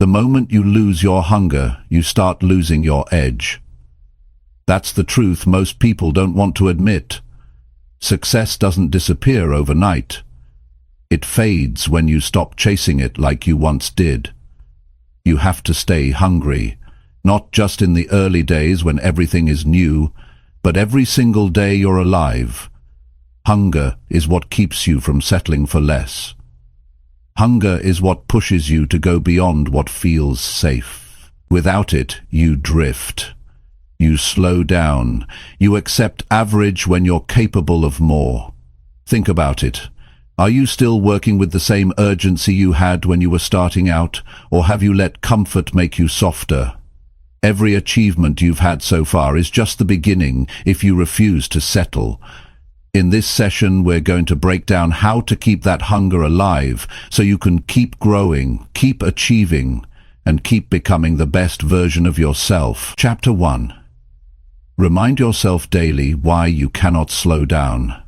The moment you lose your hunger, you start losing your edge. That's the truth most people don't want to admit. Success doesn't disappear overnight. It fades when you stop chasing it like you once did. You have to stay hungry, not just in the early days when everything is new, but every single day you're alive. Hunger is what keeps you from settling for less. Hunger is what pushes you to go beyond what feels safe. Without it, you drift. You slow down. You accept average when you're capable of more. Think about it. Are you still working with the same urgency you had when you were starting out, or have you let comfort make you softer? Every achievement you've had so far is just the beginning if you refuse to settle. In this session, we're going to break down how to keep that hunger alive so you can keep growing, keep achieving, and keep becoming the best version of yourself. Chapter 1. Remind yourself daily why you cannot slow down.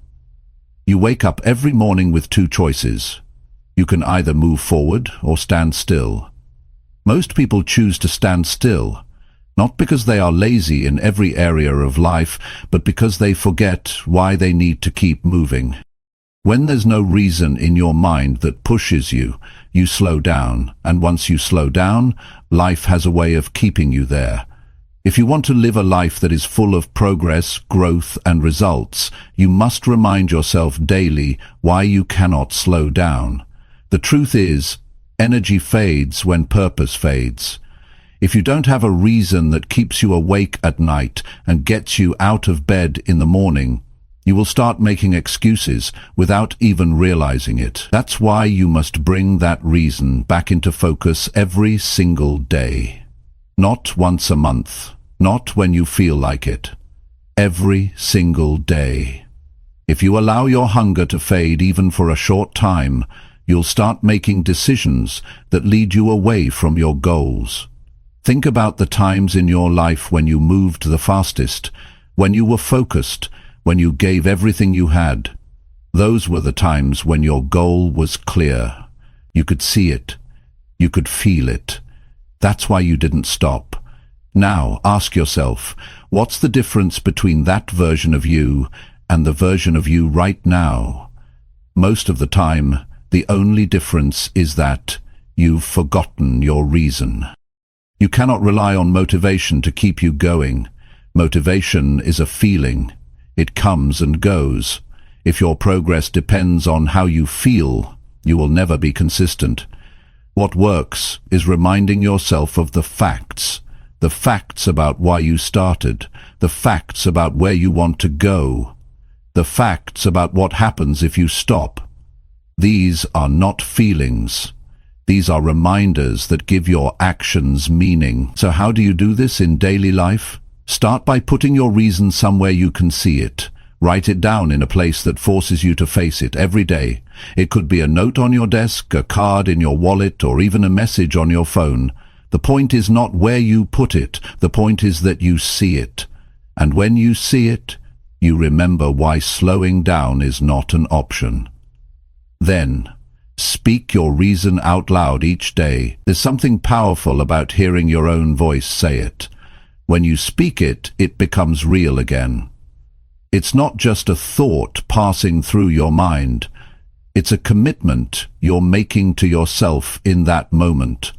You wake up every morning with two choices. You can either move forward or stand still. Most people choose to stand still, not because they are lazy in every area of life, but because they forget why they need to keep moving. When there's no reason in your mind that pushes you, you slow down, and once you slow down, life has a way of keeping you there. If you want to live a life that is full of progress, growth, and results, you must remind yourself daily why you cannot slow down. The truth is, energy fades when purpose fades. If you don't have a reason that keeps you awake at night and gets you out of bed in the morning, you will start making excuses without even realizing it. That's why you must bring that reason back into focus every single day. Not once a month, not when you feel like it. Every single day. If you allow your hunger to fade even for a short time, you'll start making decisions that lead you away from your goals. Think about the times in your life when you moved the fastest, when you were focused, when you gave everything you had. Those were the times when your goal was clear. You could see it. You could feel it. That's why you didn't stop. Now, ask yourself, what's the difference between that version of you and the version of you right now? Most of the time, the only difference is that you've forgotten your reason. You cannot rely on motivation to keep you going. Motivation is a feeling. It comes and goes. If your progress depends on how you feel, you will never be consistent. What works is reminding yourself of the facts about why you started, the facts about where you want to go, the facts about what happens if you stop. These are not feelings. These are reminders that give your actions meaning. So how do you do this in daily life? Start by putting your reason somewhere you can see it. Write it down in a place that forces you to face it every day. It could be a note on your desk, a card in your wallet, or even a message on your phone. The point is not where you put it. The point is that you see it. And when you see it, you remember why slowing down is not an option. Then, speak your reason out loud each day. There's something powerful about hearing your own voice say it. When you speak it, it becomes real again. It's not just a thought passing through your mind. It's a commitment you're making to yourself in that moment.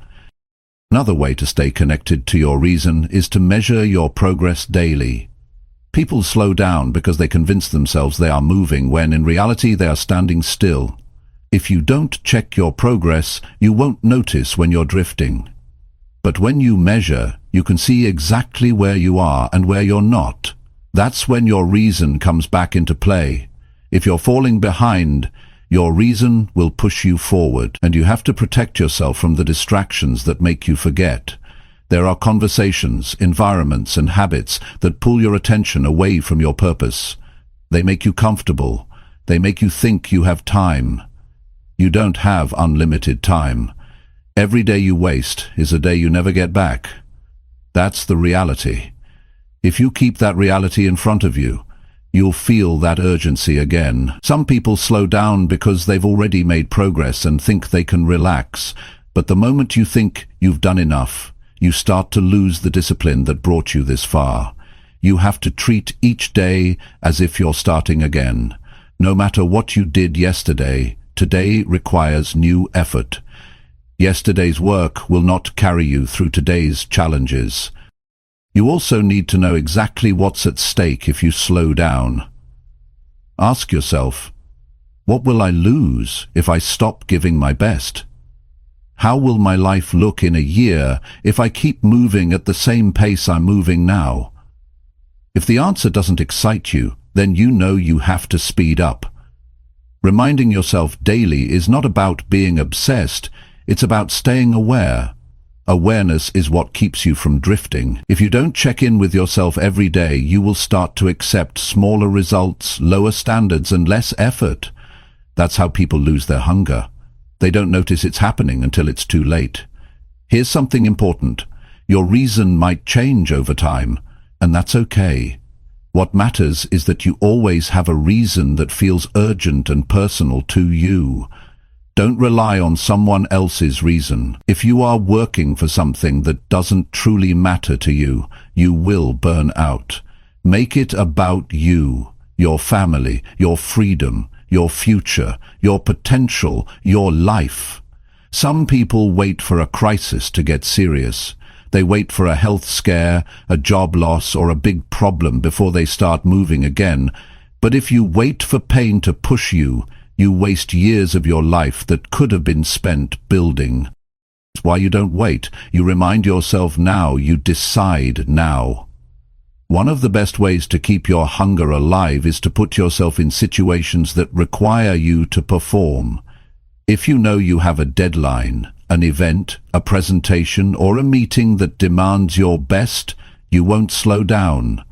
Another way to stay connected to your reason is to measure your progress daily. People slow down because they convince themselves they are moving when in reality they are standing still. If you don't check your progress, you won't notice when you're drifting. But when you measure, you can see exactly where you are and where you're not. That's when your reason comes back into play. If you're falling behind, your reason will push you forward, and you have to protect yourself from the distractions that make you forget. There are conversations, environments, and habits that pull your attention away from your purpose. They make you comfortable. They make you think you have time. You don't have unlimited time. Every day you waste is a day you never get back. That's the reality. If you keep that reality in front of you, you'll feel that urgency again. Some people slow down because they've already made progress and think they can relax. But the moment you think you've done enough, you start to lose the discipline that brought you this far. You have to treat each day as if you're starting again. No matter what you did yesterday, today requires new effort. Yesterday's work will not carry you through today's challenges. You also need to know exactly what's at stake if you slow down. Ask yourself, what will I lose if I stop giving my best? How will my life look in a year if I keep moving at the same pace I'm moving now? If the answer doesn't excite you, then you know you have to speed up. Reminding yourself daily is not about being obsessed, it's about staying aware. Awareness is what keeps you from drifting. If you don't check in with yourself every day, you will start to accept smaller results, lower standards, and less effort. That's how people lose their hunger. They don't notice it's happening until it's too late. Here's something important. Your reason might change over time, and that's okay. What matters is that you always have a reason that feels urgent and personal to you. Don't rely on someone else's reason. If you are working for something that doesn't truly matter to you, you will burn out. Make it about you, your family, your freedom, your future, your potential, your life. Some people wait for a crisis to get serious. They wait for a health scare, a job loss, or a big problem before they start moving again. But if you wait for pain to push you, you waste years of your life that could have been spent building. That's why you don't wait. You remind yourself now, you decide now. One of the best ways to keep your hunger alive is to put yourself in situations that require you to perform. If you know you have a deadline, an event, a presentation, or a meeting that demands your best, you won't slow down.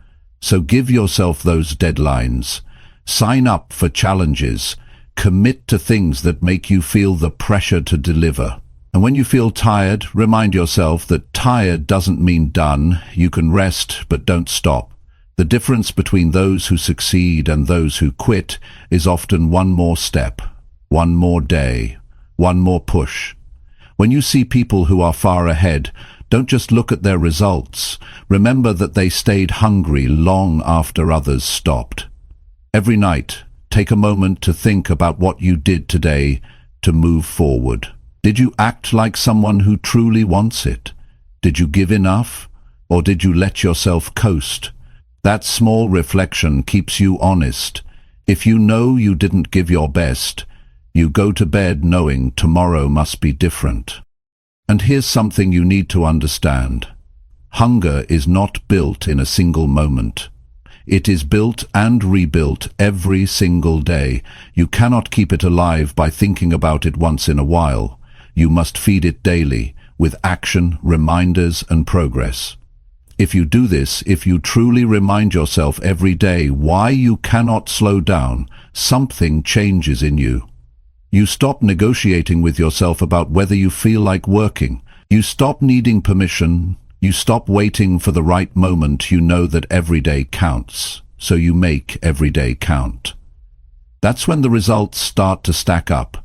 So give yourself those deadlines. Sign up for challenges. Commit to things that make you feel the pressure to deliver. And when you feel tired, remind yourself that tired doesn't mean done. You can rest, but don't stop. The difference between those who succeed and those who quit is often one more step, one more day, one more push. When you see people who are far ahead, don't just look at their results. Remember that they stayed hungry long after others stopped. Every night, take a moment to think about what you did today to move forward. Did you act like someone who truly wants it? Did you give enough? Or did you let yourself coast? That small reflection keeps you honest. If you know you didn't give your best, you go to bed knowing tomorrow must be different. And here's something you need to understand. Hunger is not built in a single moment. It is built and rebuilt every single day. You cannot keep it alive by thinking about it once in a while. You must feed it daily, with action, reminders, and progress. If you do this, if you truly remind yourself every day why you cannot slow down, something changes in you. You stop negotiating with yourself about whether you feel like working. You stop needing permission. You stop waiting for the right moment. You know that every day counts, so you make every day count. That's when the results start to stack up.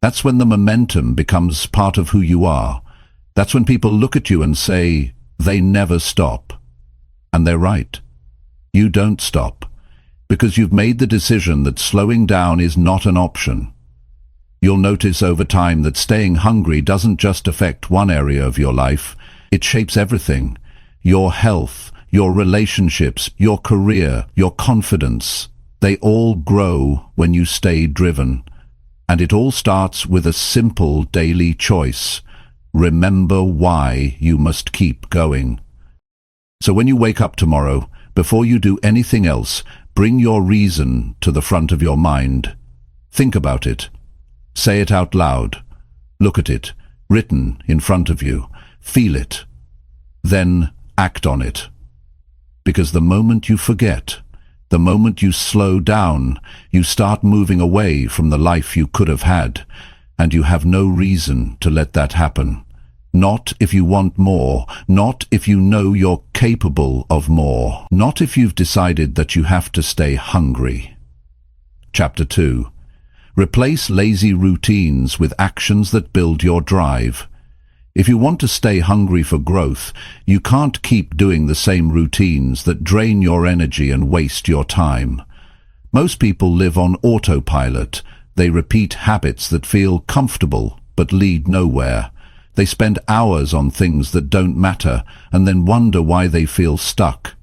That's when the momentum becomes part of who you are. That's when people look at you and say, they never stop. And they're right. You don't stop, because you've made the decision that slowing down is not an option. You'll notice over time that staying hungry doesn't just affect one area of your life. It shapes everything. Your health, your relationships, your career, your confidence. They all grow when you stay driven. And it all starts with a simple daily choice. Remember why you must keep going. So when you wake up tomorrow, before you do anything else, bring your reason to the front of your mind. Think about it. Say it out loud. Look at it, written in front of you. Feel it. Then act on it. Because the moment you forget, the moment you slow down, you start moving away from the life you could have had, and you have no reason to let that happen. Not if you want more, not if you know you're capable of more, not if you've decided that you have to stay hungry. Chapter 2. Replace lazy routines with actions that build your drive. If you want to stay hungry for growth, you can't keep doing the same routines that drain your energy and waste your time. Most people live on autopilot. They repeat habits that feel comfortable but lead nowhere. They spend hours on things that don't matter and then wonder why they feel stuck.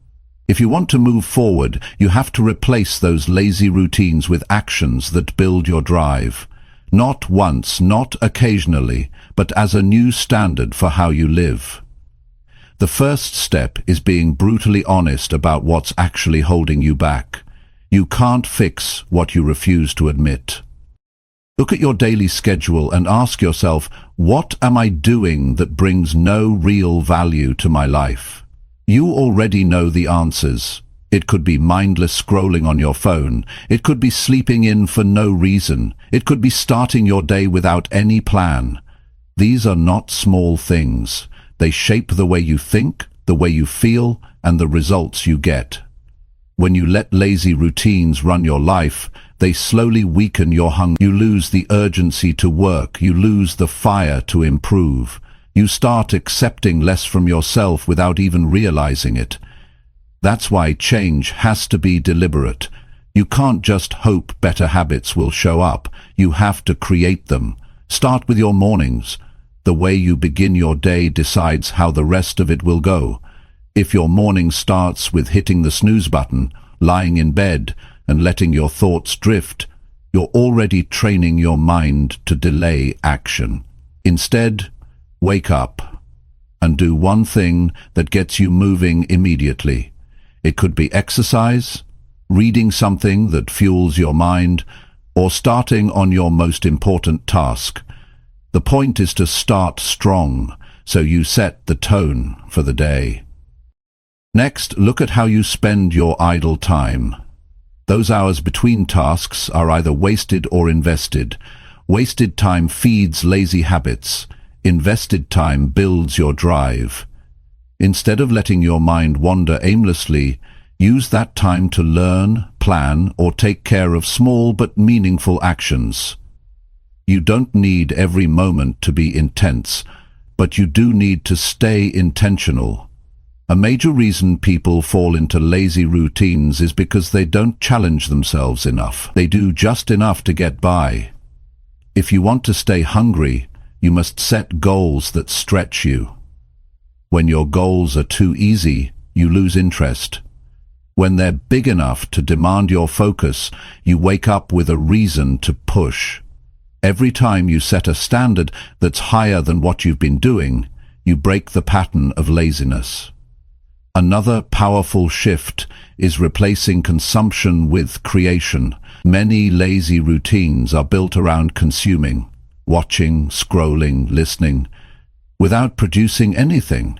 If you want to move forward, you have to replace those lazy routines with actions that build your drive. Not once, not occasionally, but as a new standard for how you live. The first step is being brutally honest about what's actually holding you back. You can't fix what you refuse to admit. Look at your daily schedule and ask yourself, what am I doing that brings no real value to my life? You already know the answers. It could be mindless scrolling on your phone. It could be sleeping in for no reason. It could be starting your day without any plan. These are not small things. They shape the way you think, the way you feel, and the results you get. When you let lazy routines run your life, they slowly weaken your hunger. You lose the urgency to work. You lose the fire to improve. You start accepting less from yourself without even realizing it. That's why change has to be deliberate. You can't just hope better habits will show up. You have to create them. Start with your mornings. The way you begin your day decides how the rest of it will go. If your morning starts with hitting the snooze button, lying in bed, and letting your thoughts drift, you're already training your mind to delay action. Instead, wake up and do one thing that gets you moving immediately. It could be exercise, reading something that fuels your mind, or starting on your most important task. The point is to start strong, so you set the tone for the day. Next, look at how you spend your idle time. Those hours between tasks are either wasted or invested. Wasted time feeds lazy habits. Invested time builds your drive. Instead of letting your mind wander aimlessly, use that time to learn, plan, or take care of small but meaningful actions. You don't need every moment to be intense, but you do need to stay intentional. A major reason people fall into lazy routines is because they don't challenge themselves enough. They do just enough to get by. If you want to stay hungry, you must set goals that stretch you. When your goals are too easy, you lose interest. When they're big enough to demand your focus, you wake up with a reason to push. Every time you set a standard that's higher than what you've been doing, you break the pattern of laziness. Another powerful shift is replacing consumption with creation. Many lazy routines are built around consuming, watching, scrolling, listening, without producing anything.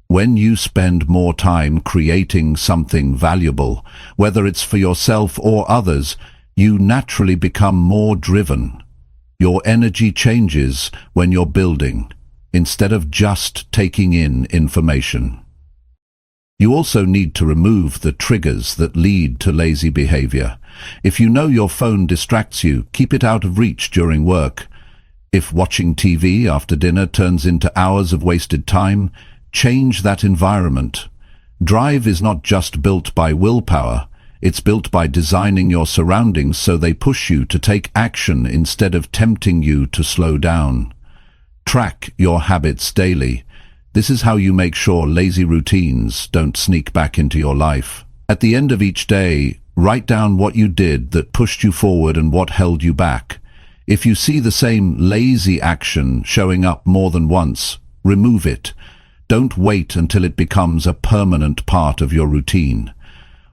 When you spend more time creating something valuable, whether it's for yourself or others, you naturally become more driven. Your energy changes when you're building, instead of just taking in information. You also need to remove the triggers that lead to lazy behavior. If you know your phone distracts you, keep it out of reach during work. If watching TV after dinner turns into hours of wasted time, change that environment. Drive is not just built by willpower, it's built by designing your surroundings so they push you to take action instead of tempting you to slow down. Track your habits daily. This is how you make sure lazy routines don't sneak back into your life. At the end of each day, write down what you did that pushed you forward and what held you back. If you see the same lazy action showing up more than once, remove it. Don't wait until it becomes a permanent part of your routine.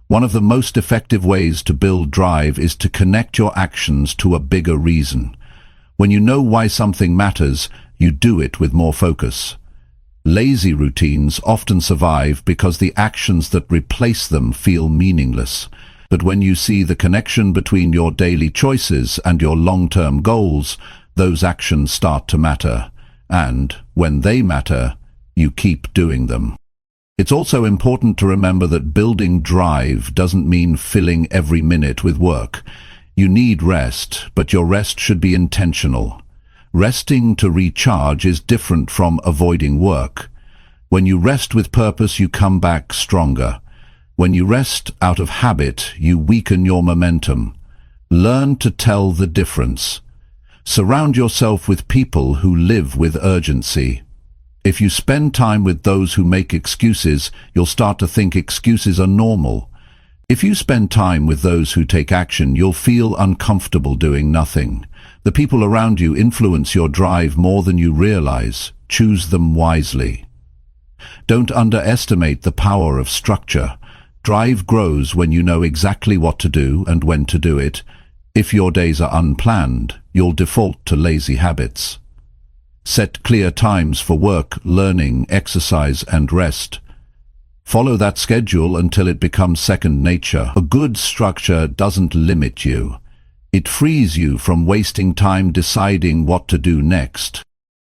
One of the most effective ways to build drive is to connect your actions to a bigger reason. When you know why something matters, you do it with more focus. Lazy routines often survive because the actions that replace them feel meaningless. But when you see the connection between your daily choices and your long-term goals, those actions start to matter. And when they matter, you keep doing them. It's also important to remember that building drive doesn't mean filling every minute with work. You need rest, but your rest should be intentional. Resting to recharge is different from avoiding work. When you rest with purpose, you come back stronger. When you rest out of habit, you weaken your momentum. Learn to tell the difference. Surround yourself with people who live with urgency. If you spend time with those who make excuses, you'll start to think excuses are normal. If you spend time with those who take action, you'll feel uncomfortable doing nothing. The people around you influence your drive more than you realize. Choose them wisely. Don't underestimate the power of structure. Drive grows when you know exactly what to do and when to do it. If your days are unplanned, you'll default to lazy habits. Set clear times for work, learning, exercise, and rest. Follow that schedule until it becomes second nature. A good structure doesn't limit you. It frees you from wasting time deciding what to do next.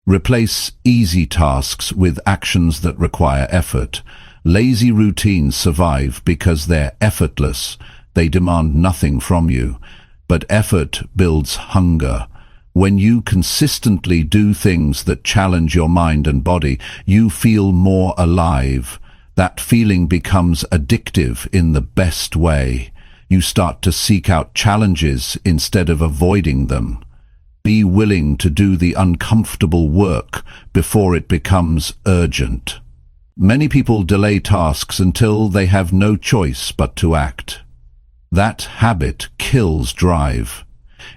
Replace easy tasks with actions that require effort. Lazy routines survive because they're effortless. They demand nothing from you. But effort builds hunger. When you consistently do things that challenge your mind and body, you feel more alive. That feeling becomes addictive in the best way. You start to seek out challenges instead of avoiding them. Be willing to do the uncomfortable work before it becomes urgent. Many people delay tasks until they have no choice but to act. That habit kills drive.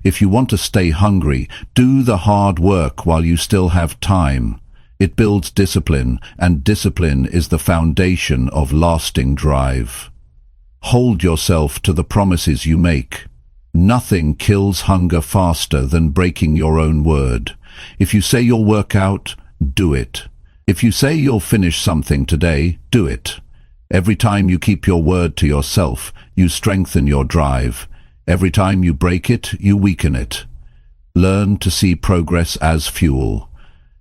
If you want to stay hungry, do the hard work while you still have time. It builds discipline, and discipline is the foundation of lasting drive. Hold yourself to the promises you make. Nothing kills hunger faster than breaking your own word. If you say you'll work out, do it. If you say you'll finish something today, do it. Every time you keep your word to yourself, you strengthen your drive. Every time you break it, you weaken it. Learn to see progress as fuel.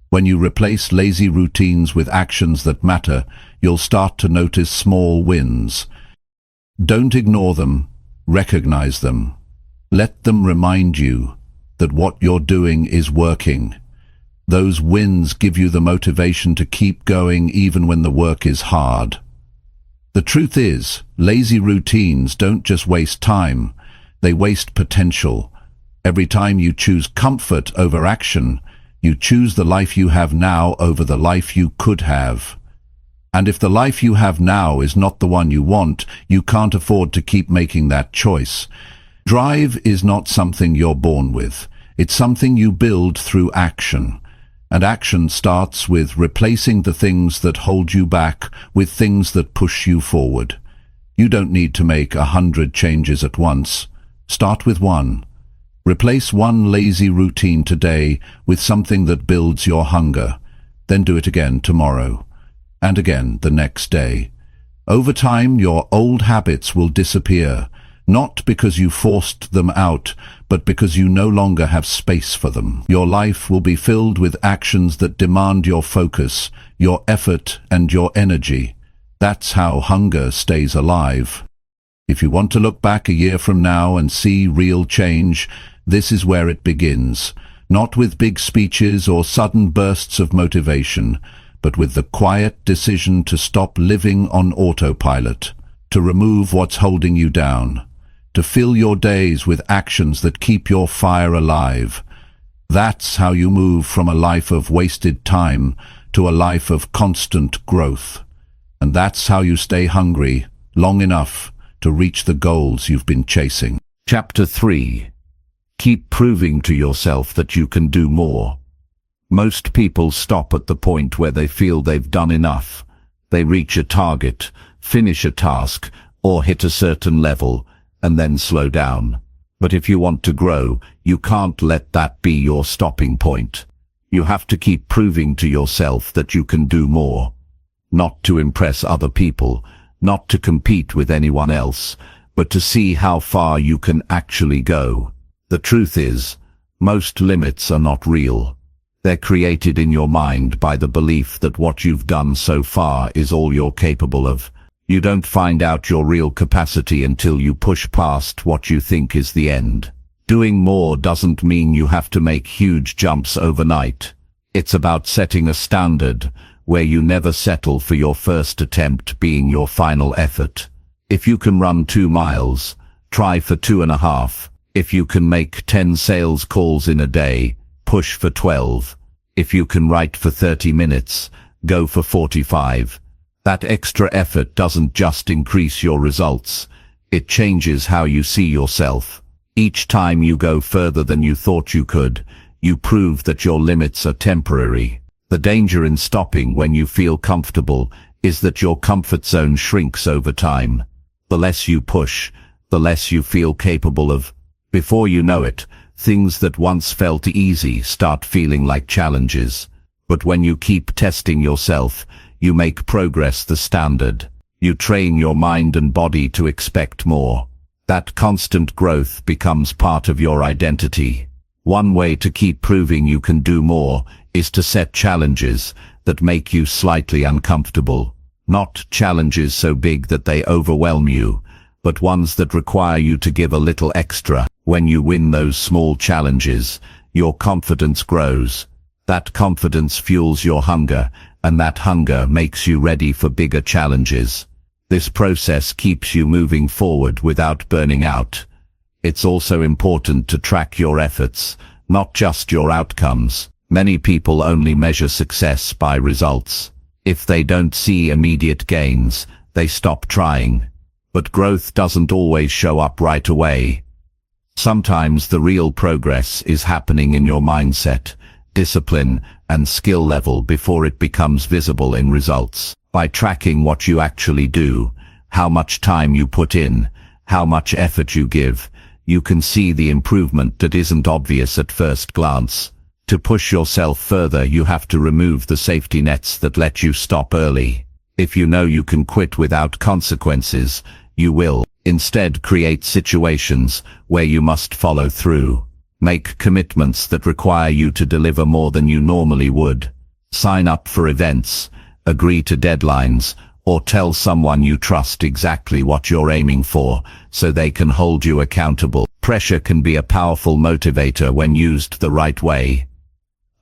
When you replace lazy routines with actions that matter, you'll start to notice small wins. Don't ignore them, recognize them. Let them remind you that what you're doing is working. Those wins give you the motivation to keep going even when the work is hard. The truth is, lazy routines don't just waste time, they waste potential. Every time you choose comfort over action, you choose the life you have now over the life you could have. And if the life you have now is not the one you want, you can't afford to keep making that choice. Drive is not something you're born with. It's something you build through action. And action starts with replacing the things that hold you back with things that push you forward. You don't need to make 100 changes at once. Start with one. Replace one lazy routine today with something that builds your hunger. Then do it again tomorrow. And again the next day. Over time, your old habits will disappear, not because you forced them out, but because you no longer have space for them. Your life will be filled with actions that demand your focus, your effort, and your energy. That's how hunger stays alive. If you want to look back a year from now and see real change, this is where it begins. Not with big speeches or sudden bursts of motivation, but with the quiet decision to stop living on autopilot, to remove what's holding you down, to fill your days with actions that keep your fire alive. That's how you move from a life of wasted time to a life of constant growth. And that's how you stay hungry long enough to reach the goals you've been chasing. Chapter 3. Keep proving to yourself that you can do more. Most people stop at the point where they feel they've done enough. They reach a target, finish a task, or hit a certain level, and then slow down. But if you want to grow, you can't let that be your stopping point. You have to keep proving to yourself that you can do more. Not to impress other people, not to compete with anyone else, but to see how far you can actually go. The truth is, most limits are not real. They're created in your mind by the belief that what you've done so far is all you're capable of. You don't find out your real capacity until you push past what you think is the end. Doing more doesn't mean you have to make huge jumps overnight. It's about setting a standard where you never settle for your first attempt being your final effort. If you can run 2 miles, try for 2.5. If you can make 10 sales calls in a day, push for 12. If you can write for 30 minutes, go for 45. That extra effort doesn't just increase your results, it changes how you see yourself. Each time you go further than you thought you could, you prove that your limits are temporary. The danger in stopping when you feel comfortable is that your comfort zone shrinks over time. The less you push, the less you feel capable of. Before you know it, things that once felt easy start feeling like challenges. But when you keep testing yourself, you make progress the standard. You train your mind and body to expect more. That constant growth becomes part of your identity. One way to keep proving you can do more is to set challenges that make you slightly uncomfortable. Not challenges so big that they overwhelm you, but ones that require you to give a little extra. When you win those small challenges, your confidence grows. That confidence fuels your hunger, and that hunger makes you ready for bigger challenges. This process keeps you moving forward without burning out. It's also important to track your efforts, not just your outcomes. Many people only measure success by results. If they don't see immediate gains, they stop trying. But growth doesn't always show up right away. Sometimes the real progress is happening in your mindset, discipline, and skill level before it becomes visible in results. By tracking what you actually do, how much time you put in, how much effort you give, you can see the improvement that isn't obvious at first glance. To push yourself further, you have to remove the safety nets that let you stop early. If you know you can quit without consequences, you will. Instead, create situations where you must follow through. Make commitments that require you to deliver more than you normally would. Sign up for events, agree to deadlines, or tell someone you trust exactly what you're aiming for so they can hold you accountable. Pressure can be a powerful motivator when used the right way.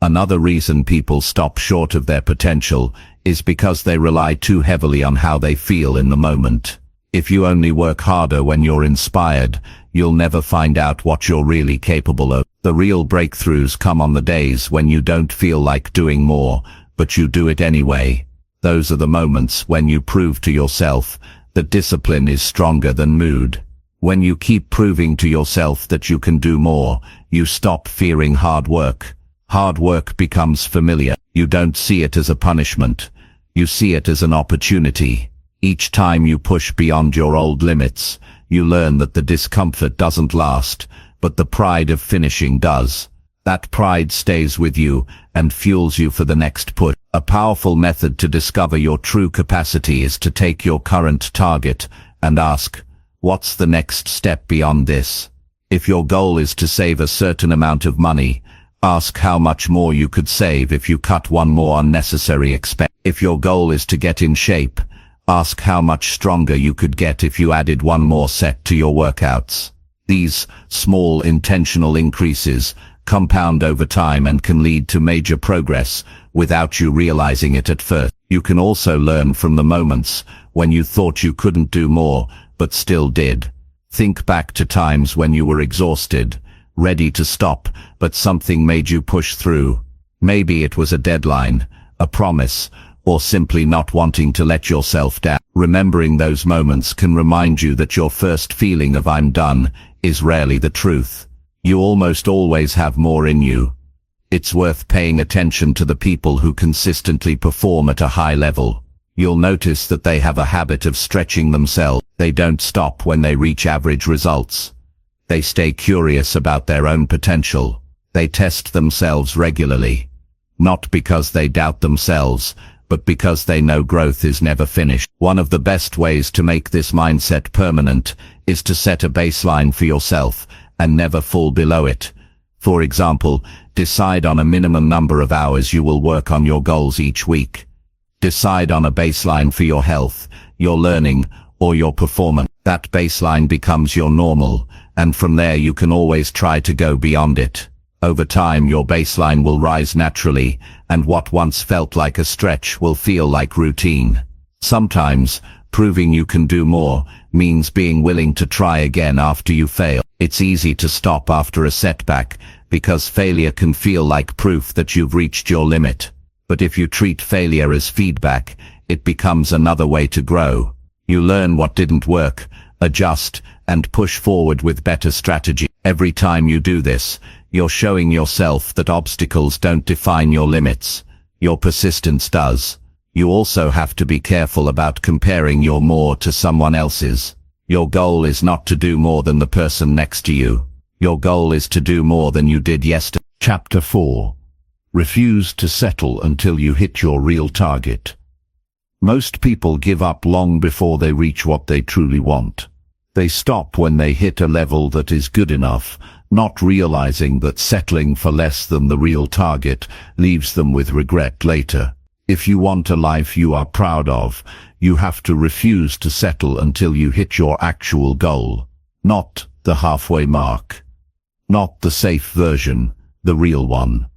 Another reason people stop short of their potential is because they rely too heavily on how they feel in the moment. If you only work harder when you're inspired, you'll never find out what you're really capable of. The real breakthroughs come on the days when you don't feel like doing more, but you do it anyway. Those are the moments when you prove to yourself that discipline is stronger than mood. When you keep proving to yourself that you can do more, you stop fearing hard work. Hard work becomes familiar. You don't see it as a punishment. You see it as an opportunity. Each time you push beyond your old limits, you learn that the discomfort doesn't last, but the pride of finishing does. That pride stays with you and fuels you for the next push. A powerful method to discover your true capacity is to take your current target and ask, what's the next step beyond this? If your goal is to save a certain amount of money, ask how much more you could save if you cut one more unnecessary expense. If your goal is to get in shape, ask how much stronger you could get if you added one more set to your workouts. These small intentional increases compound over time and can lead to major progress without you realizing it at first. You can also learn from the moments when you thought you couldn't do more, but still did. Think back to times when you were exhausted, ready to stop, but something made you push through. Maybe it was a deadline, a promise, or simply not wanting to let yourself down. Remembering those moments can remind you that your first feeling of "I'm done" is rarely the truth. You almost always have more in you. It's worth paying attention to the people who consistently perform at a high level. You'll notice that they have a habit of stretching themselves. They don't stop when they reach average results. They stay curious about their own potential. They test themselves regularly. Not because they doubt themselves, but because they know growth is never finished. One of the best ways to make this mindset permanent is to set a baseline for yourself and never fall below it. For example, decide on a minimum number of hours you will work on your goals each week. Decide on a baseline for your health, your learning, or your performance. That baseline becomes your normal, and from there you can always try to go beyond it. Over time your baseline will rise naturally, and what once felt like a stretch will feel like routine. Sometimes, proving you can do more means being willing to try again after you fail. It's easy to stop after a setback, because failure can feel like proof that you've reached your limit. But if you treat failure as feedback, it becomes another way to grow. You learn what didn't work, adjust, and push forward with better strategy. Every time you do this, you're showing yourself that obstacles don't define your limits. Your persistence does. You also have to be careful about comparing your more to someone else's. Your goal is not to do more than the person next to you. Your goal is to do more than you did yesterday. Chapter 4. Refuse to settle until you hit your real target. Most people give up long before they reach what they truly want. They stop when they hit a level that is good enough, not realizing that settling for less than the real target leaves them with regret later. If you want a life you are proud of, you have to refuse to settle until you hit your actual goal. Not the halfway mark. Not the safe version, the real one.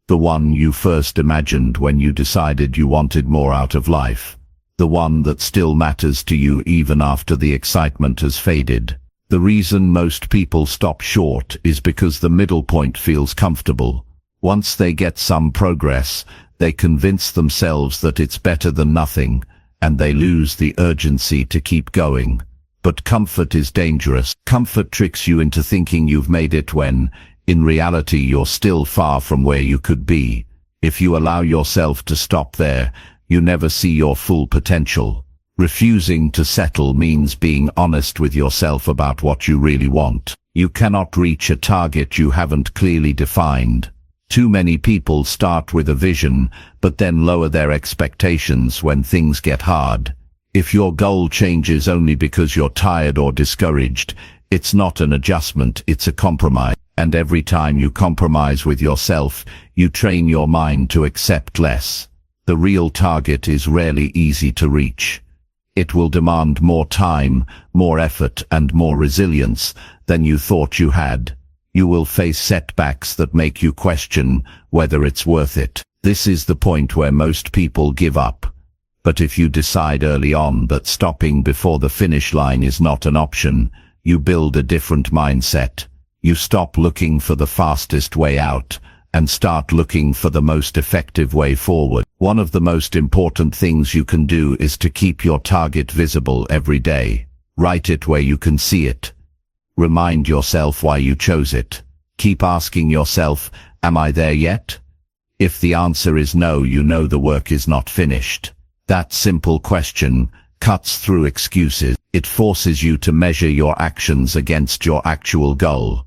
The one you first imagined when you decided you wanted more out of life. The one that still matters to you even after the excitement has faded. The reason most people stop short is because the middle point feels comfortable. Once they get some progress, they convince themselves that it's better than nothing, and they lose the urgency to keep going. But comfort is dangerous. Comfort tricks you into thinking you've made it when, in reality, you're still far from where you could be. If you allow yourself to stop there, you never see your full potential. Refusing to settle means being honest with yourself about what you really want. You cannot reach a target you haven't clearly defined. Too many people start with a vision, but then lower their expectations when things get hard. If your goal changes only because you're tired or discouraged, it's not an adjustment, it's a compromise. And every time you compromise with yourself, you train your mind to accept less. The real target is rarely easy to reach. It will demand more time, more effort, and more resilience than you thought you had. You will face setbacks that make you question whether it's worth it. This is the point where most people give up. But if you decide early on that stopping before the finish line is not an option, you build a different mindset. You stop looking for the fastest way out and start looking for the most effective way forward. One of the most important things you can do is to keep your target visible every day. Write it where you can see it. Remind yourself why you chose it. Keep asking yourself, am I there yet? If the answer is no, you know the work is not finished. That simple question cuts through excuses. It forces you to measure your actions against your actual goal,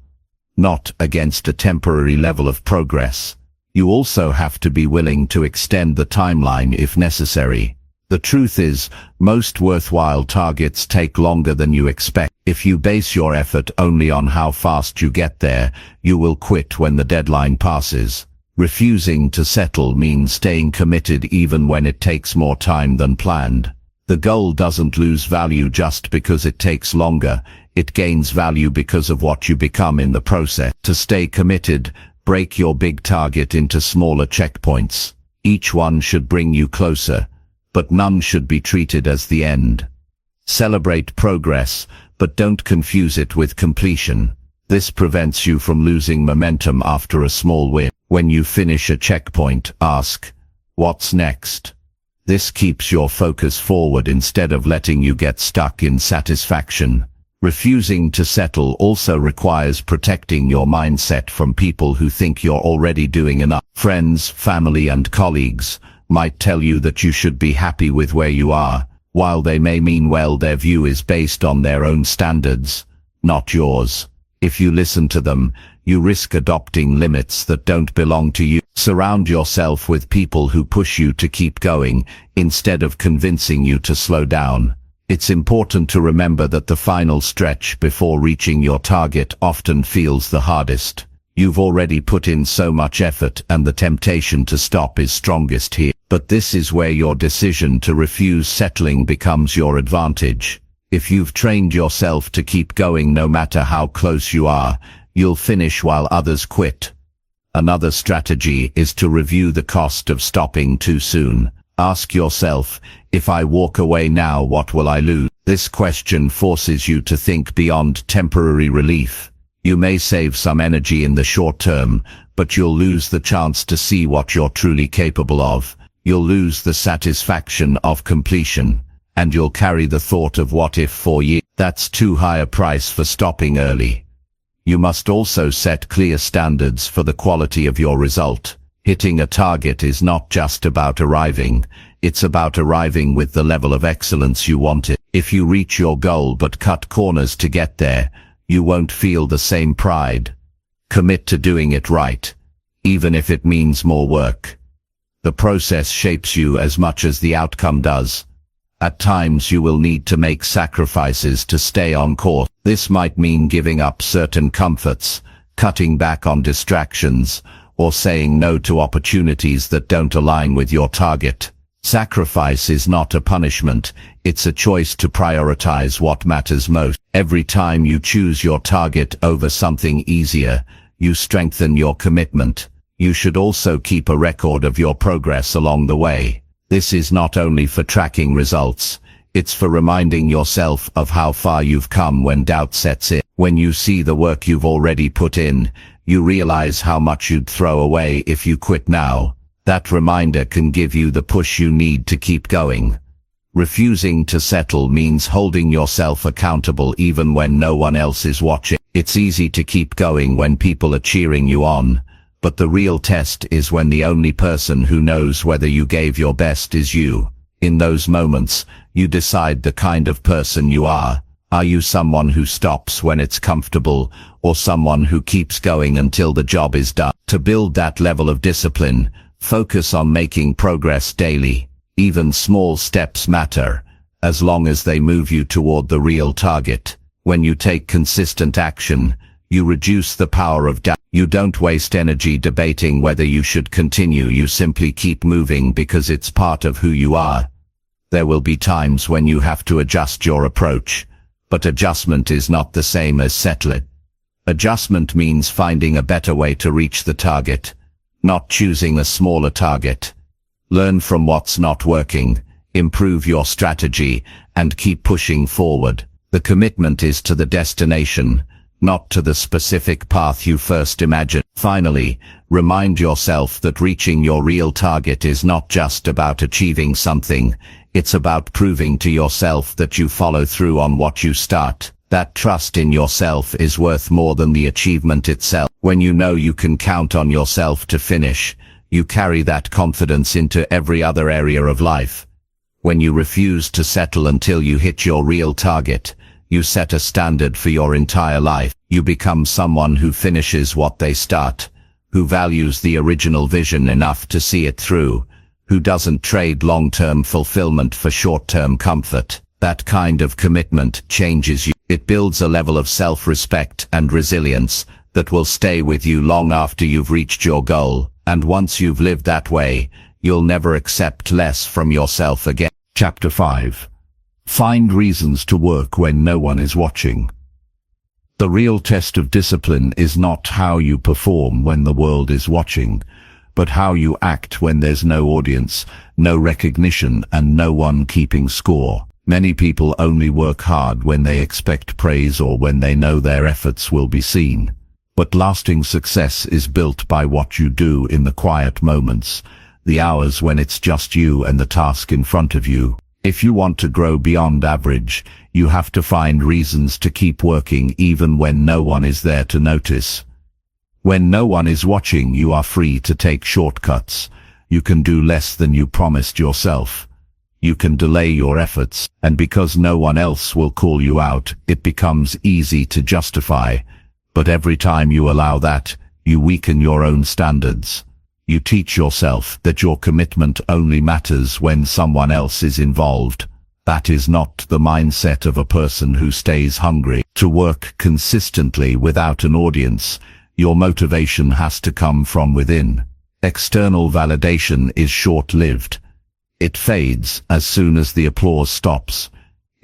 not against a temporary level of progress. You also have to be willing to extend the timeline if necessary. The truth is, most worthwhile targets take longer than you expect. If you base your effort only on how fast you get there, you will quit when the deadline passes. Refusing to settle means staying committed even when it takes more time than planned. The goal doesn't lose value just because it takes longer. It gains value because of what you become in the process. To stay committed, break your big target into smaller checkpoints. Each one should bring you closer, but none should be treated as the end. Celebrate progress, but don't confuse it with completion. This prevents you from losing momentum after a small win. When you finish a checkpoint, ask, what's next? This keeps your focus forward instead of letting you get stuck in satisfaction. Refusing to settle also requires protecting your mindset from people who think you're already doing enough. Friends, family, and colleagues might tell you that you should be happy with where you are. While they may mean well, their view is based on their own standards, not yours. If you listen to them, you risk adopting limits that don't belong to you. Surround yourself with people who push you to keep going, instead of convincing you to slow down. It's important to remember that the final stretch before reaching your target often feels the hardest. You've already put in so much effort, and the temptation to stop is strongest here. But this is where your decision to refuse settling becomes your advantage. If you've trained yourself to keep going no matter how close you are, you'll finish while others quit. Another strategy is to review the cost of stopping too soon. Ask yourself, if I walk away now, what will I lose? This question forces you to think beyond temporary relief. You may save some energy in the short term, but you'll lose the chance to see what you're truly capable of. You'll lose the satisfaction of completion, and you'll carry the thought of what if for years. That's too high a price for stopping early. You must also set clear standards for the quality of your result. Hitting a target is not just about arriving, it's about arriving with the level of excellence you want it. If you reach your goal but cut corners to get there, you won't feel the same pride. Commit to doing it right, even if it means more work. The process shapes you as much as the outcome does. At times you will need to make sacrifices to stay on course. This might mean giving up certain comforts, cutting back on distractions, or saying no to opportunities that don't align with your target. Sacrifice is not a punishment, it's a choice to prioritize what matters most. Every time you choose your target over something easier, you strengthen your commitment. You should also keep a record of your progress along the way. This is not only for tracking results, it's for reminding yourself of how far you've come when doubt sets in. When you see the work you've already put in, you realize how much you'd throw away if you quit now. That reminder can give you the push you need to keep going. Refusing to settle means holding yourself accountable even when no one else is watching. It's easy to keep going when people are cheering you on, but the real test is when the only person who knows whether you gave your best is you. In those moments, you decide the kind of person you are. Are you someone who stops when it's comfortable, or someone who keeps going until the job is done? To build that level of discipline, focus on making progress daily. Even small steps matter, as long as they move you toward the real target. When you take consistent action, you reduce the power of doubt. You don't waste energy debating whether you should continue. You simply keep moving because it's part of who you are. There will be times when you have to adjust your approach, but adjustment is not the same as settling. Adjustment means finding a better way to reach the target, not choosing a smaller target. Learn from what's not working, improve your strategy, and keep pushing forward. The commitment is to the destination, not to the specific path you first imagined. Finally, remind yourself that reaching your real target is not just about achieving something, it's about proving to yourself that you follow through on what you start. That trust in yourself is worth more than the achievement itself. When you know you can count on yourself to finish, you carry that confidence into every other area of life. When you refuse to settle until you hit your real target, you set a standard for your entire life. You become someone who finishes what they start, who values the original vision enough to see it through, who doesn't trade long-term fulfillment for short-term comfort. That kind of commitment changes you. It builds a level of self-respect and resilience that will stay with you long after you've reached your goal. And once you've lived that way, you'll never accept less from yourself again. Chapter 5. Find reasons to work when no one is watching. The real test of discipline is not how you perform when the world is watching, but how you act when there's no audience, no recognition, and no one keeping score. Many people only work hard when they expect praise or when they know their efforts will be seen. But lasting success is built by what you do in the quiet moments, the hours when it's just you and the task in front of you. If you want to grow beyond average, you have to find reasons to keep working even when no one is there to notice. When no one is watching, you are free to take shortcuts. You can do less than you promised yourself. You can delay your efforts, and because no one else will call you out, it becomes easy to justify. But every time you allow that, you weaken your own standards. You teach yourself that your commitment only matters when someone else is involved. That is not the mindset of a person who stays hungry. To work consistently without an audience, your motivation has to come from within. External validation is short-lived. It fades as soon as the applause stops.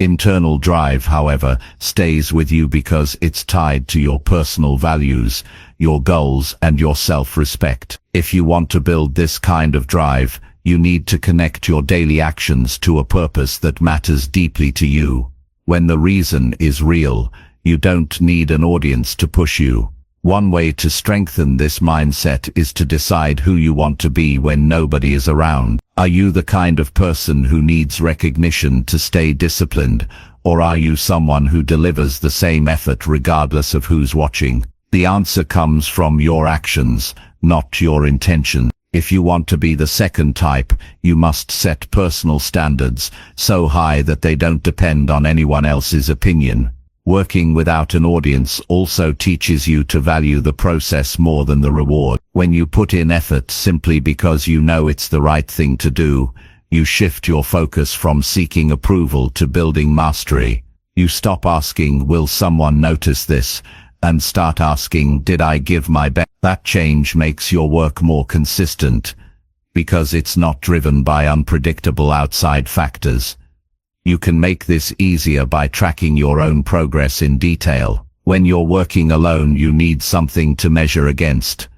Internal drive, however, stays with you because it's tied to your personal values, your goals, and your self-respect. If you want to build this kind of drive, you need to connect your daily actions to a purpose that matters deeply to you. When the reason is real, you don't need an audience to push you. One way to strengthen this mindset is to decide who you want to be when nobody is around. Are you the kind of person who needs recognition to stay disciplined, or are you someone who delivers the same effort regardless of who's watching? The answer comes from your actions, not your intention. If you want to be the second type, you must set personal standards so high that they don't depend on anyone else's opinion. Working without an audience also teaches you to value the process more than the reward. When you put in effort simply because you know it's the right thing to do, you shift your focus from seeking approval to building mastery. You stop asking, will someone notice this, and start asking, did I give my best? That change makes your work more consistent, because it's not driven by unpredictable outside factors. You can make this easier by tracking your own progress in detail. When you're working alone, you need something to measure against.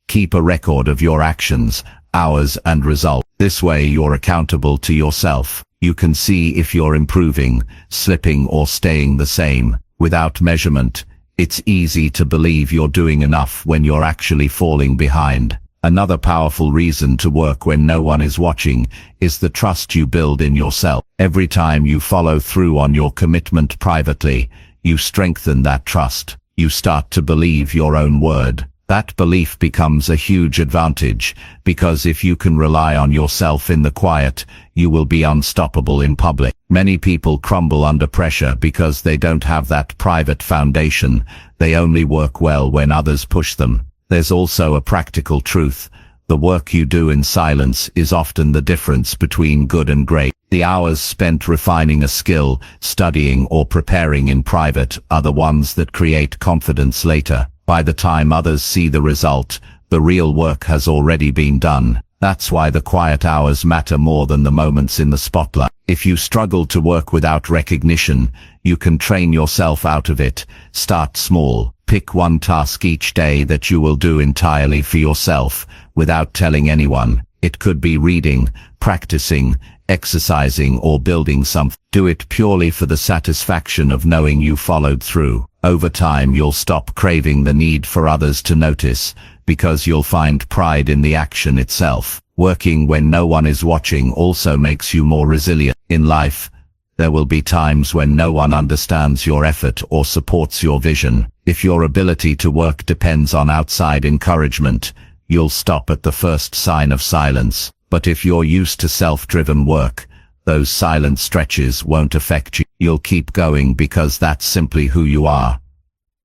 Keep a record of your actions, hours, and results. This way you're accountable to yourself. You can see if you're improving, slipping, or staying the same. Without measurement, it's easy to believe you're doing enough when you're actually falling behind. Another powerful reason to work when no one is watching is the trust you build in yourself. Every time you follow through on your commitment privately, you strengthen that trust. You start to believe your own word. That belief becomes a huge advantage, because if you can rely on yourself in the quiet, you will be unstoppable in public. Many people crumble under pressure because they don't have that private foundation. They only work well when others push them. There's also a practical truth. The work you do in silence is often the difference between good and great. The hours spent refining a skill, studying, or preparing in private are the ones that create confidence later. By the time others see the result, the real work has already been done. That's why the quiet hours matter more than the moments in the spotlight. If you struggle to work without recognition, you can train yourself out of it. Start small. Pick one task each day that you will do entirely for yourself, without telling anyone. It could be reading, practicing, exercising, or building something. Do it purely for the satisfaction of knowing you followed through. Over time, you'll stop craving the need for others to notice, because you'll find pride in the action itself. Working when no one is watching also makes you more resilient. In life, there will be times when no one understands your effort or supports your vision. If your ability to work depends on outside encouragement, you'll stop at the first sign of silence. But if you're used to self-driven work, those silent stretches won't affect you. You'll keep going because that's simply who you are.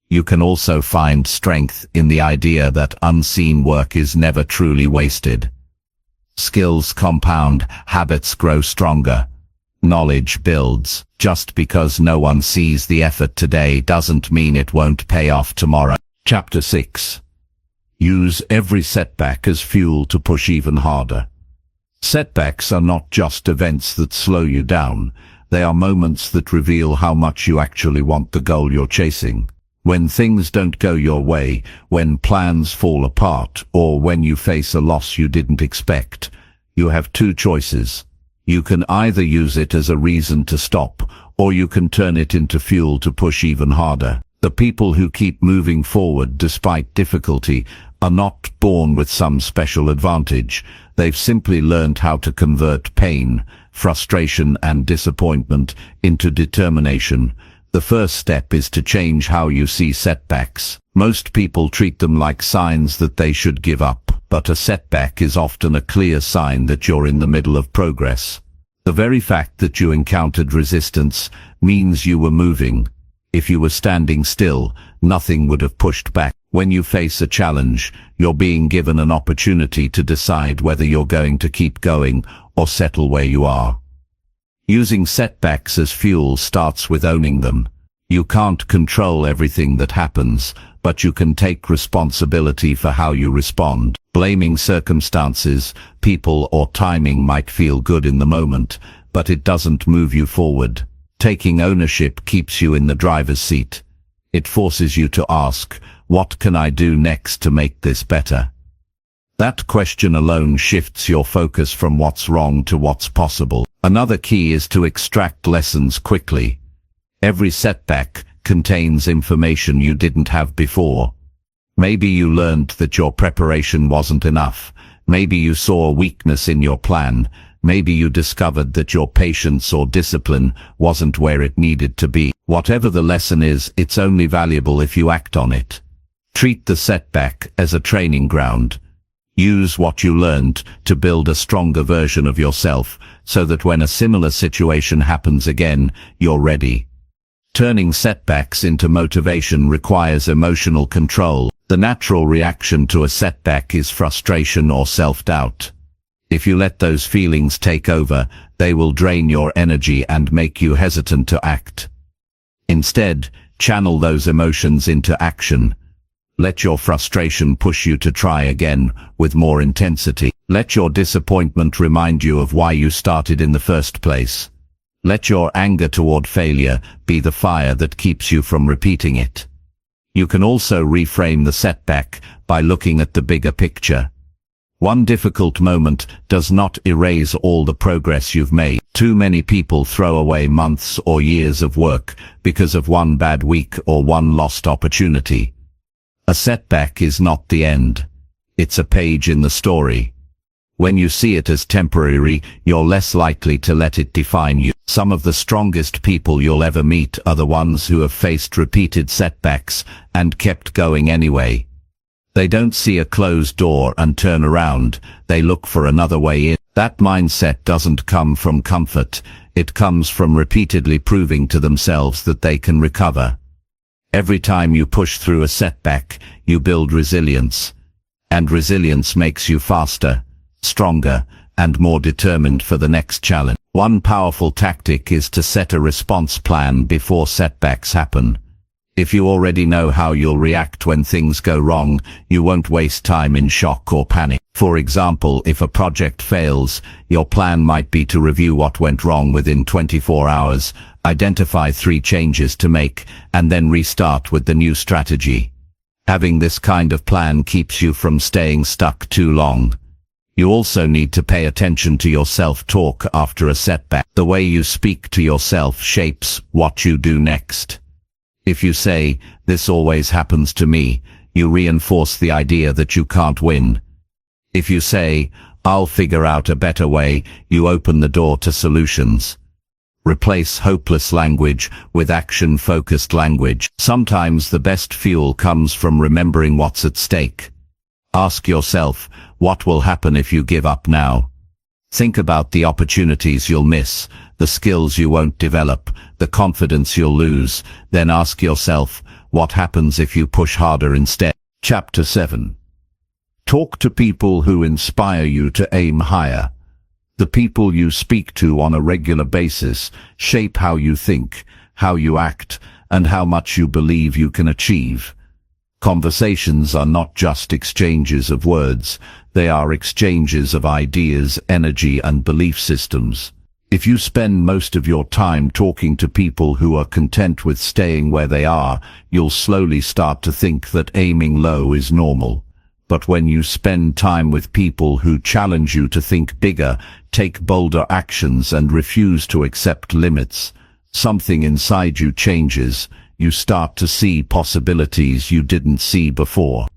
You can also find strength in the idea that unseen work is never truly wasted. Skills compound, habits grow stronger. Knowledge builds. Just because no one sees the effort today doesn't mean it won't pay off tomorrow. Chapter 6. Use every setback as fuel to push even harder. Setbacks are not just events that slow you down. They are moments that reveal how much you actually want the goal you're chasing. When things don't go your way, when plans fall apart, or when you face a loss you didn't expect, you have two choices. You can either use it as a reason to stop, or you can turn it into fuel to push even harder. The people who keep moving forward despite difficulty are not born with some special advantage. They've simply learned how to convert pain, frustration, and disappointment into determination. The first step is to change how you see setbacks. Most people treat them like signs that they should give up, but a setback is often a clear sign that you're in the middle of progress. The very fact that you encountered resistance means you were moving. If you were standing still, nothing would have pushed back. When you face a challenge, you're being given an opportunity to decide whether you're going to keep going or settle where you are. Using setbacks as fuel starts with owning them. You can't control everything that happens, but you can take responsibility for how you respond. Blaming circumstances, people, or timing might feel good in the moment, but it doesn't move you forward. Taking ownership keeps you in the driver's seat. It forces you to ask, what can I do next to make this better? That question alone shifts your focus from what's wrong to what's possible. Another key is to extract lessons quickly. Every setback contains information you didn't have before. Maybe you learned that your preparation wasn't enough. Maybe you saw a weakness in your plan. Maybe you discovered that your patience or discipline wasn't where it needed to be. Whatever the lesson is, it's only valuable if you act on it. Treat the setback as a training ground. Use what you learned to build a stronger version of yourself, so that when a similar situation happens again, you're ready. Turning setbacks into motivation requires emotional control. The natural reaction to a setback is frustration or self-doubt. If you let those feelings take over, they will drain your energy and make you hesitant to act. Instead, channel those emotions into action. Let your frustration push you to try again with more intensity. Let your disappointment remind you of why you started in the first place. Let your anger toward failure be the fire that keeps you from repeating it. You can also reframe the setback by looking at the bigger picture. One difficult moment does not erase all the progress you've made. Too many people throw away months or years of work because of one bad week or one lost opportunity. A setback is not the end. It's a page in the story. When you see it as temporary, you're less likely to let it define you. Some of the strongest people you'll ever meet are the ones who have faced repeated setbacks and kept going anyway. They don't see a closed door and turn around. They look for another way in. That mindset doesn't come from comfort. It comes from repeatedly proving to themselves that they can recover. Every time you push through a setback, you build resilience. And resilience makes you faster, stronger, and more determined for the next challenge. One powerful tactic is to set a response plan before setbacks happen. If you already know how you'll react when things go wrong, you won't waste time in shock or panic. For example, if a project fails, your plan might be to review what went wrong within 24 hours, identify 3 changes to make, and then restart with the new strategy. Having this kind of plan keeps you from staying stuck too long. You also need to pay attention to your self-talk after a setback. The way you speak to yourself shapes what you do next. If you say, "This always happens to me," you reinforce the idea that you can't win. If you say, "I'll figure out a better way," you open the door to solutions. Replace hopeless language with action-focused language. Sometimes the best fuel comes from remembering what's at stake. Ask yourself, what will happen if you give up now? Think about the opportunities you'll miss, the skills you won't develop, the confidence you'll lose. Then ask yourself, what happens if you push harder instead? Chapter 7. Talk to people who inspire you to aim higher. The people you speak to on a regular basis shape how you think, how you act, and how much you believe you can achieve. Conversations are not just exchanges of words, they are exchanges of ideas, energy, and belief systems. If you spend most of your time talking to people who are content with staying where they are, you'll slowly start to think that aiming low is normal. But when you spend time with people who challenge you to think bigger, take bolder actions, and refuse to accept limits, something inside you changes. You start to see possibilities you didn't see before.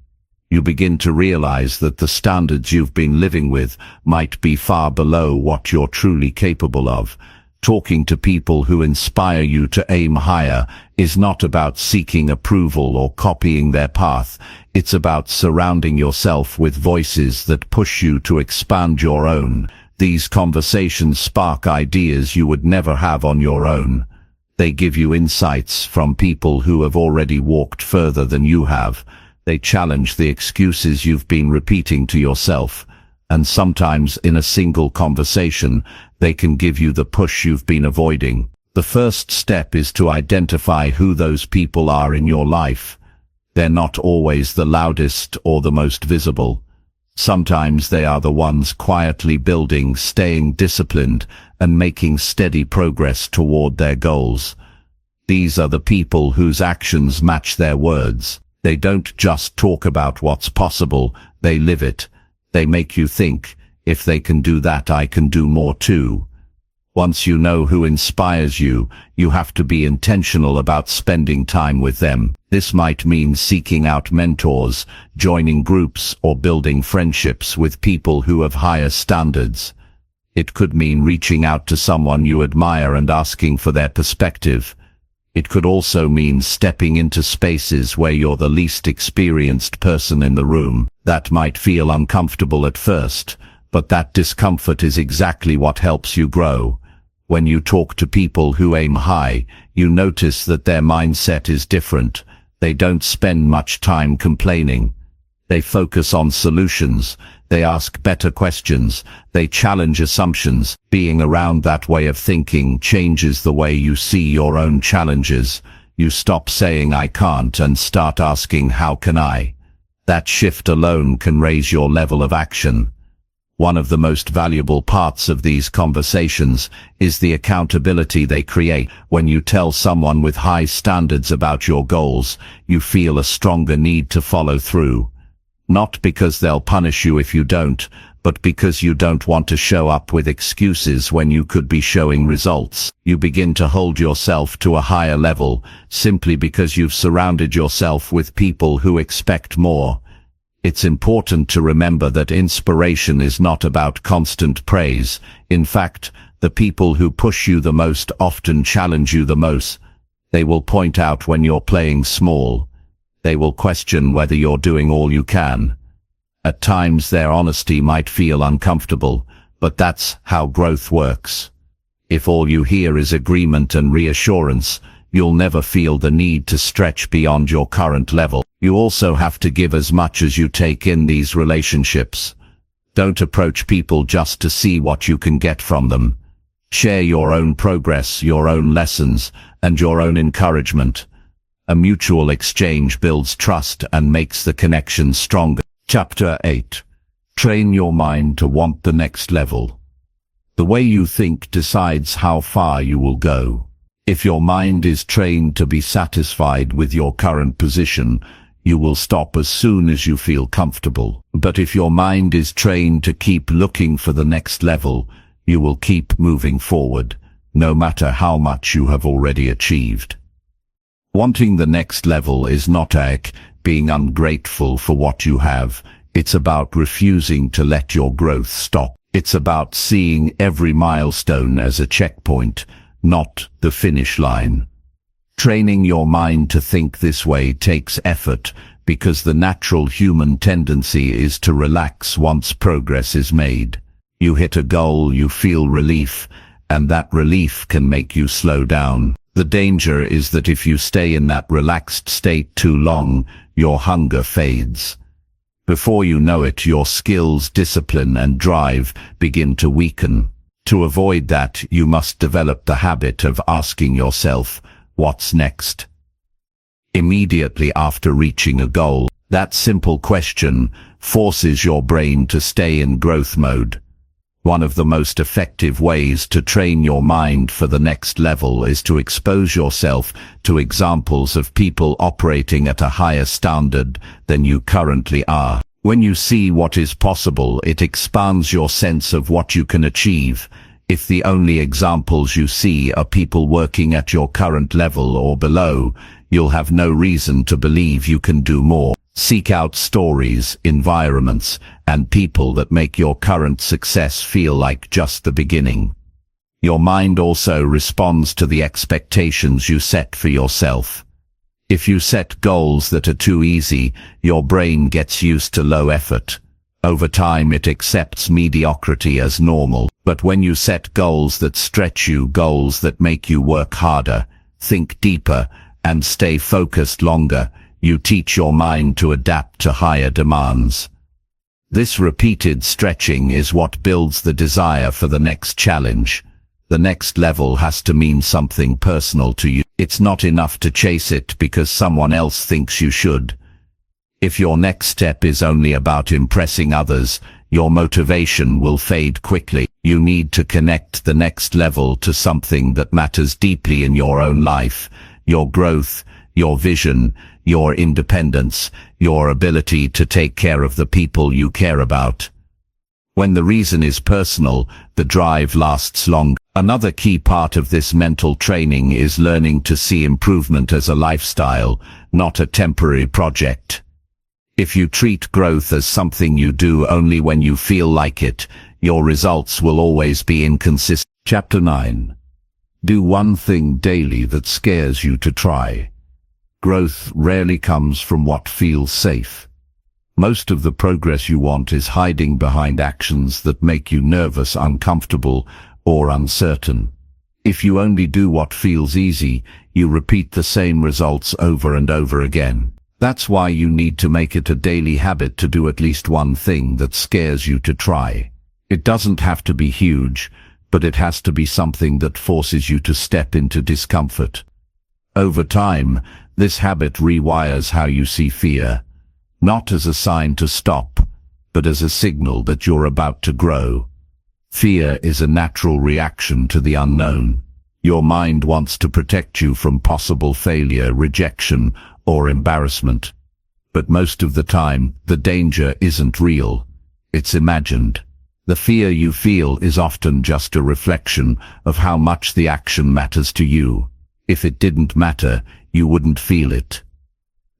You begin to realize that the standards you've been living with might be far below what you're truly capable of. Talking to people who inspire you to aim higher is not about seeking approval or copying their path. It's about surrounding yourself with voices that push you to expand your own. These conversations spark ideas you would never have on your own. They give you insights from people who have already walked further than you have. They challenge the excuses you've been repeating to yourself. And sometimes in a single conversation, they can give you the push you've been avoiding. The first step is to identify who those people are in your life. They're not always the loudest or the most visible. Sometimes they are the ones quietly building, staying disciplined, and making steady progress toward their goals. These are the people whose actions match their words. They don't just talk about what's possible, they live it. They make you think, if they can do that, I can do more too. Once you know who inspires you, you have to be intentional about spending time with them. This might mean seeking out mentors, joining groups, or building friendships with people who have higher standards. It could mean reaching out to someone you admire and asking for their perspective. It could also mean stepping into spaces where you're the least experienced person in the room. That might feel uncomfortable at first, but that discomfort is exactly what helps you grow. When you talk to people who aim high, you notice that their mindset is different. They don't spend much time complaining. They focus on solutions. They ask better questions. They challenge assumptions. Being around that way of thinking changes the way you see your own challenges. You stop saying I can't and start asking how can I? That shift alone can raise your level of action. One of the most valuable parts of these conversations is the accountability they create. When you tell someone with high standards about your goals, you feel a stronger need to follow through. Not because they'll punish you if you don't, but because you don't want to show up with excuses when you could be showing results. You begin to hold yourself to a higher level simply because you've surrounded yourself with people who expect more. It's important to remember that inspiration is not about constant praise. In fact, the people who push you the most often challenge you the most. They will point out when you're playing small. They will question whether you're doing all you can. At times their honesty might feel uncomfortable, but that's how growth works. If all you hear is agreement and reassurance, you'll never feel the need to stretch beyond your current level. You also have to give as much as you take in these relationships. Don't approach people just to see what you can get from them. Share your own progress, your own lessons, and your own encouragement. A mutual exchange builds trust and makes the connection stronger. Chapter 8. Train your mind to want the next level. The way you think decides how far you will go. If your mind is trained to be satisfied with your current position, you will stop as soon as you feel comfortable. But if your mind is trained to keep looking for the next level, you will keep moving forward, no matter how much you have already achieved. Wanting the next level is not being ungrateful for what you have. It's about refusing to let your growth stop. It's about seeing every milestone as a checkpoint, not the finish line. Training your mind to think this way takes effort, because the natural human tendency is to relax once progress is made. You hit a goal, you feel relief, and that relief can make you slow down. The danger is that if you stay in that relaxed state too long, your hunger fades. Before you know it, your skills, discipline, and drive begin to weaken. To avoid that, you must develop the habit of asking yourself, what's next? Immediately after reaching a goal, that simple question forces your brain to stay in growth mode. One of the most effective ways to train your mind for the next level is to expose yourself to examples of people operating at a higher standard than you currently are. When you see what is possible, it expands your sense of what you can achieve. If the only examples you see are people working at your current level or below, you'll have no reason to believe you can do more. Seek out stories, environments, and people that make your current success feel like just the beginning. Your mind also responds to the expectations you set for yourself. If you set goals that are too easy, your brain gets used to low effort. Over time, it accepts mediocrity as normal. But when you set goals that stretch you, goals that make you work harder, think deeper, and stay focused longer, you teach your mind to adapt to higher demands. This repeated stretching is what builds the desire for the next challenge. The next level has to mean something personal to you. It's not enough to chase it because someone else thinks you should. If your next step is only about impressing others, your motivation will fade quickly. You need to connect the next level to something that matters deeply in your own life: your growth, your vision, your independence, your ability to take care of the people you care about. When the reason is personal, the drive lasts long. Another key part of this mental training is learning to see improvement as a lifestyle, not a temporary project. If you treat growth as something you do only when you feel like it, your results will always be inconsistent. Chapter 9. Do one thing daily that scares you to try. Growth rarely comes from what feels safe. Most of the progress you want is hiding behind actions that make you nervous, uncomfortable, or uncertain. If you only do what feels easy, you repeat the same results over and over again. That's why you need to make it a daily habit to do at least one thing that scares you to try. It doesn't have to be huge, but it has to be something that forces you to step into discomfort. Over time, this habit rewires how you see fear, not as a sign to stop, but as a signal that you're about to grow. Fear is a natural reaction to the unknown. Your mind wants to protect you from possible failure, rejection, or embarrassment. But most of the time, the danger isn't real. It's imagined. The fear you feel is often just a reflection of how much the action matters to you. If it didn't matter, you wouldn't feel it.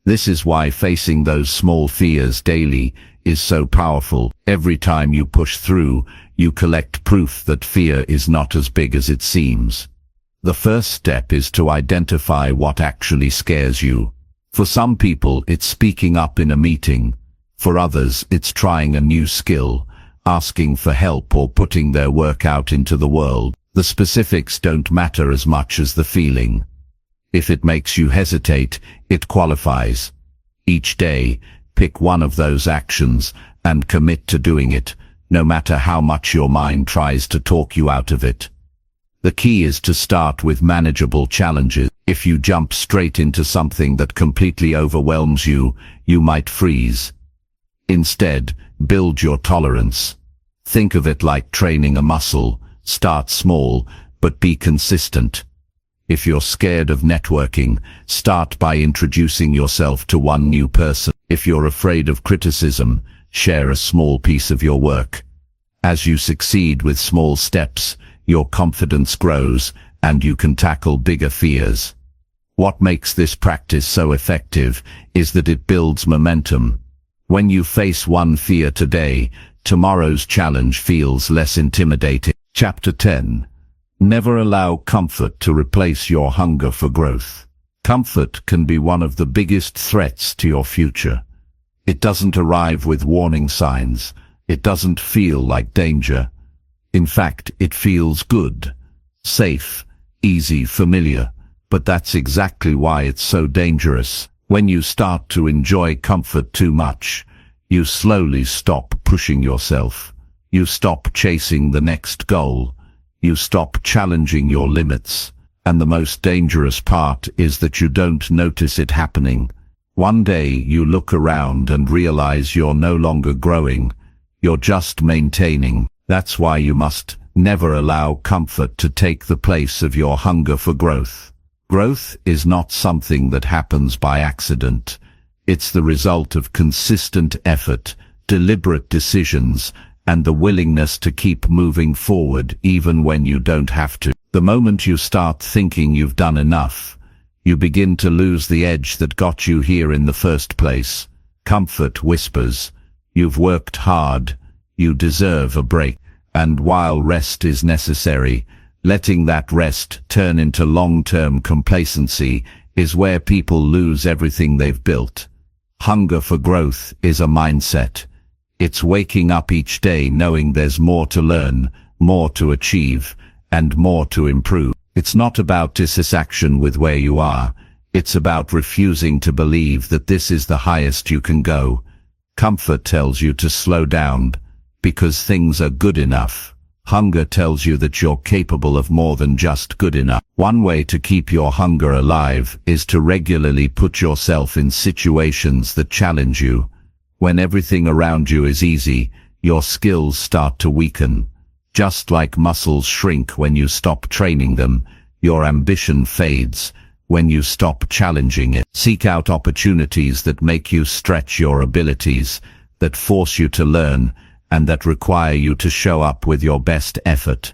This is why facing those small fears daily is so powerful. Every time you push through, you collect proof that fear is not as big as it seems. The first step is to identify what actually scares you. For some people, it's speaking up in a meeting. For others, it's trying a new skill, asking for help, or putting their work out into the world. The specifics don't matter as much as the feeling. If it makes you hesitate, it qualifies. Each day, pick one of those actions and commit to doing it, no matter how much your mind tries to talk you out of it. The key is to start with manageable challenges. If you jump straight into something that completely overwhelms you, you might freeze. Instead, build your tolerance. Think of it like training a muscle. Start small, but be consistent. If you're scared of networking, start by introducing yourself to one new person. If you're afraid of criticism, share a small piece of your work. As you succeed with small steps, your confidence grows, and you can tackle bigger fears. What makes this practice so effective is that it builds momentum. When you face one fear today, tomorrow's challenge feels less intimidating. Chapter 10. Never allow comfort to replace your hunger for growth. Comfort can be one of the biggest threats to your future. It doesn't arrive with warning signs. It doesn't feel like danger. In fact, it feels good, safe, easy, familiar. But that's exactly why it's so dangerous. When you start to enjoy comfort too much, you slowly stop pushing yourself. You stop chasing the next goal. You stop challenging your limits. And the most dangerous part is that you don't notice it happening. One day you look around and realize you're no longer growing. You're just maintaining. That's why you must never allow comfort to take the place of your hunger for growth. Growth is not something that happens by accident. It's the result of consistent effort, deliberate decisions, and the willingness to keep moving forward even when you don't have to. The moment you start thinking you've done enough, you begin to lose the edge that got you here in the first place. Comfort whispers, "You've worked hard, you deserve a break." And while rest is necessary, letting that rest turn into long-term complacency is where people lose everything they've built. Hunger for growth is a mindset. It's waking up each day knowing there's more to learn, more to achieve, and more to improve. It's not about dissatisfaction with where you are. It's about refusing to believe that this is the highest you can go. Comfort tells you to slow down because things are good enough. Hunger tells you that you're capable of more than just good enough. One way to keep your hunger alive is to regularly put yourself in situations that challenge you. When everything around you is easy, your skills start to weaken. Just like muscles shrink when you stop training them, your ambition fades when you stop challenging it. Seek out opportunities that make you stretch your abilities, that force you to learn, and that require you to show up with your best effort.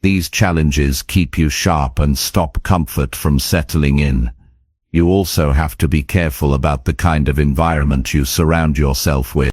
These challenges keep you sharp and stop comfort from settling in. You also have to be careful about the kind of environment you surround yourself with.